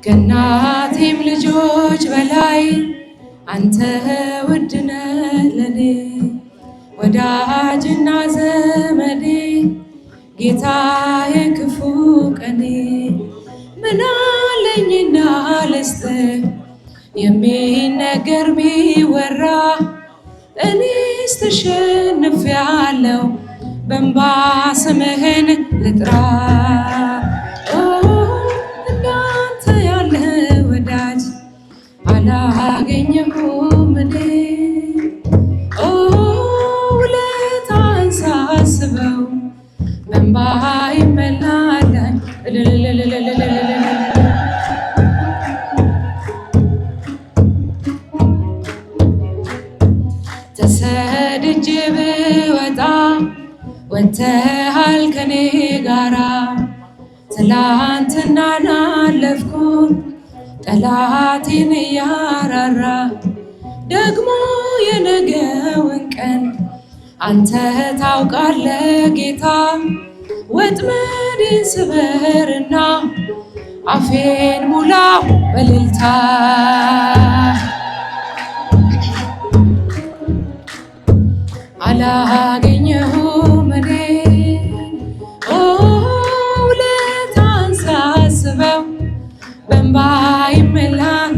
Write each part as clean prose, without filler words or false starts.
ከእናቴም ልጆች በላይ አንተ ውድ ነህ ለኔ ወዳጅና ዘመዴ ጌታዬ ክፉ ቀኔ ምን አለኝና ልስጥህ የሚነገር ቢወራ እኔስ ተሸንፌአለሁ በእንባ ስምህን ልጥራ እንዳንተ ያለ ወዳጅ አላገኘሁም እኔ ውለታህን ሳስበው በእንባ ይሞላል ተሰድጄ ብወጣ ወጥተሃል ከኔ ጋራ ትላንትናን አለፍኩኝ ጠላቴን እያራራ ደግሞ የነገውን ቀን አንተ ታውቃለህ ጌታ ወጥመዴን ስበርና አፌን ሙላው በእልልታ አላገኘሁም እኔ ውለታህን ሳስበው በእንባ ይሞላል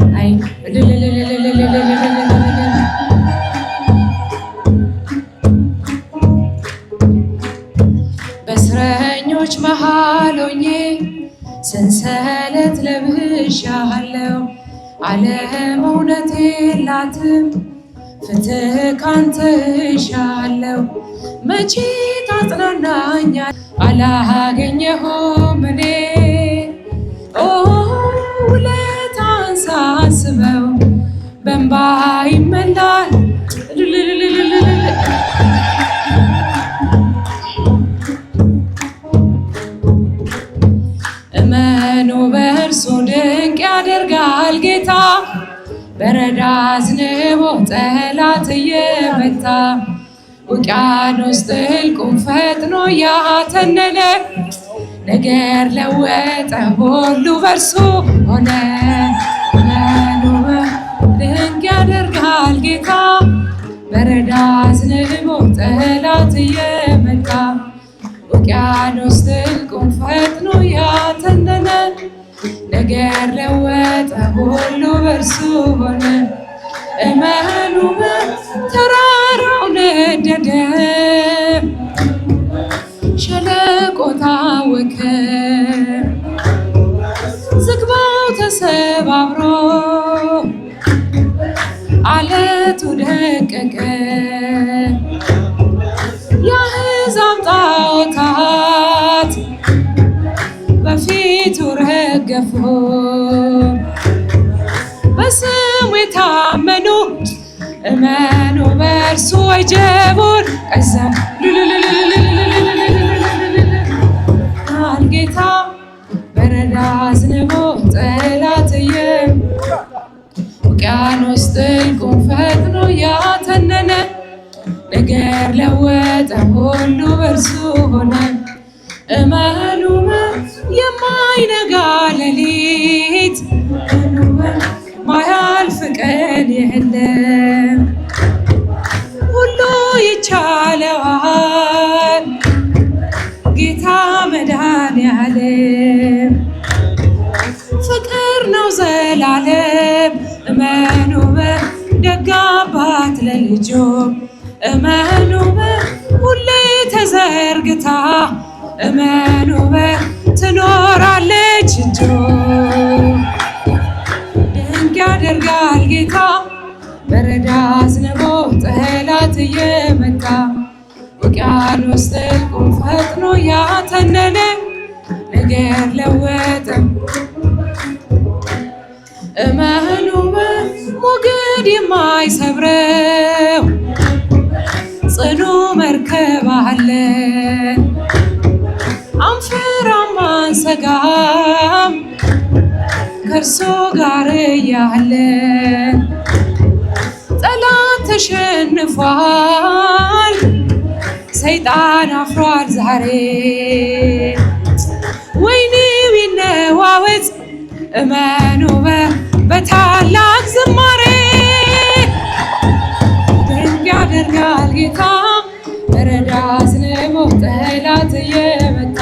በእስረኞች መሃል ሆኜ ሰንሰለት ለብሻለሁ ዓለም እውነት የላትም ፍትህ ካንተ እሻለሁ መቼ ታጽናናኛል አላገኘሁም እኔ ውለታህን ሳስበው በእንባ ይሞላል እመኑ በእርሱ ድንቅ ያደርጋል ጌታ በረድ አዝንቦ ጠላት እየመታ ውቅያኖስ ጥልቁን ፈጥኖ ያተነነ ነገር ለወጠ ሁሉ በእርሱ ሆነ እመኑ ድንቅ ያደርጋል ጌታ በረድ አዝንቦ ጠላት እየመታ ውቅያኖስ ጥልቁን ፈጥኖ ያተነነ ነገር ለወጠ ሁሉ በእርሱ ሆነ እመኑ ተራራው ነደደ ሸለቆ ታወከ ዝግባው ተሰባብሮ አለቱ ደቀቀ የአሕዛብ ጣዖታት በፊቱ ረገፉ በስሙ የታመኑ እመኑ በእርሱ ወጀቡን ቀዘም ጌታ በረድ አዝንቦ ጠላት ውቅያኖስ ጥልቁን ፈጥኖ ያተነነ ነገር ለወጠ ሁሉ በእርሱ ሆነ እመኑ የማይነጋ ሌሊት ማያልፍ ቀን የለም ሁሉ ይቻለዋል ጌታ መድኃኔዓለም ፍቅር ነው ዘላለም እመኑ ደግ አባት ለልጁ እመኑ ሁሌ ተዘርግታ እመኑ ትኖራለች እጁ ድንቅ ያደርጋል ጌታ በረድ አዝንቦ ጠላት እየመታ ውቅያኖስ ጥልቁን ፈጥኖ ያተነነ ነገር ለወጠ እመኑ ሞገድ የማይሰብረው ጽኑ መርከብ አለን አንፈራም አንሰጋም ከእርሱ ጋር እያለን ጠላት ተሸንፏል ሰይጣን አፍሯል ዛሬ ወይኔ ቢነዋወጥ እመኑ በታላቅ ዝማሬ ድንቅ ያደርጋል ጌታ በረዳ አዝንቦ ጠላት እየመታ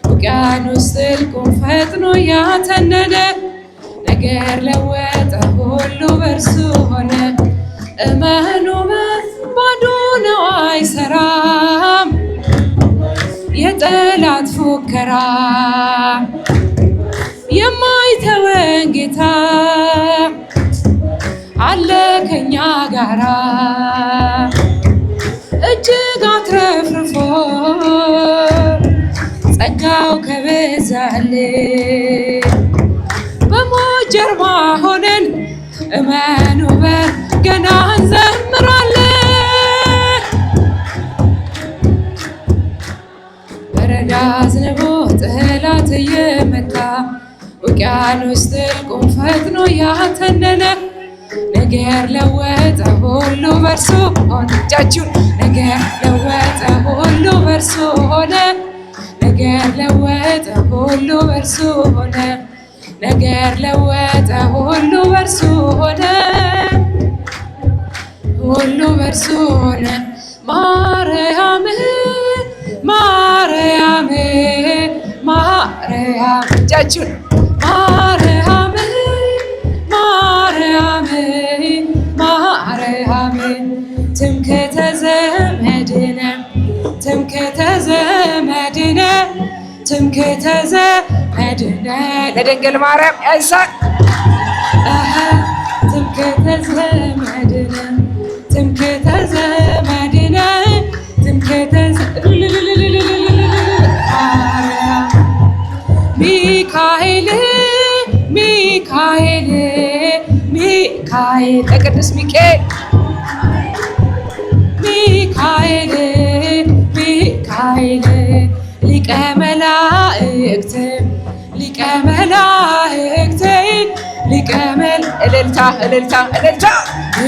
ውቅያኖስ ጥልቁን ፈጥኖ ያተነነ ነገር ለወጠ ሁሉ በእርሱ ሆነ። እመኑ ባዶ ነው አይሰራም የጠላት ፉከራ የማይተወን ጌታ አለ ከኛ ጋራ እጅግ አትረፍርፎ ጸጋው ከበዛልን በሞት ጀርባ ሆነን እመኑ ገና እንዘምራለን። በረዳ አዝንቦ ጠላት እየመታ ውቅያኖስ ጥልቁን ፈጥኖ ያተነነ ነገር ለወጠ ሁሉ በእርሱ ሆነ። እጃችሁን ነገር ለወጠ ሁሉ በእርሱ ሆነ። ነገር ለወጠ ሁሉ በእርሱ ሆነ። ነገር ለወጠ ሁሉ በእርሱ ሆነ። ሁሉ በእርሱ ሆነ። ማርያም ማርያም ማርያም እጃችሁን ማርያም ማርያም ማርያም ትምክህተ ዘመድነ ትምክህተ ዘመድነ ትምክህተ ዘመድነ ለድንግል ማርያም ያንሳል። ትምክህተ ዘመድነ ትምክህተ ዘመድነ ትምክህተ ሚካኤል ሚካኤል ሚካኤል ለቅዱስ ሚካኤል ሚካኤል ሚካኤል ሊቀ መላእክት ሊቀ መላእክት ሊቀ እልልታ እልልታ እልልታ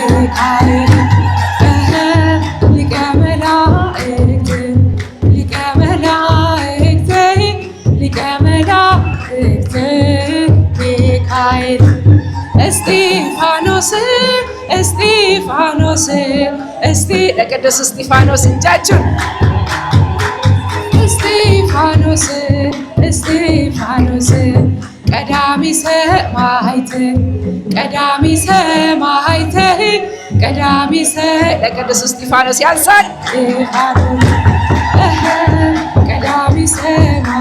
ሚካኤል ሊቀ መላእክት ሊቀ መላእክት ሊቀ መላእክት ሚካኤል እስጢፋኖስ እስጢፋኖስ ለቅዱስ እስጢፋኖስ እጃችሁን እስጢፋኖስ እስጢፋኖስ ቀዳሚ ሰማዕት ቀዳሚ ሰማዕት ቀዳሚ ለቅዱስ እስጢፋኖስ ያንሳል። ቀዳሚ ሰማዕት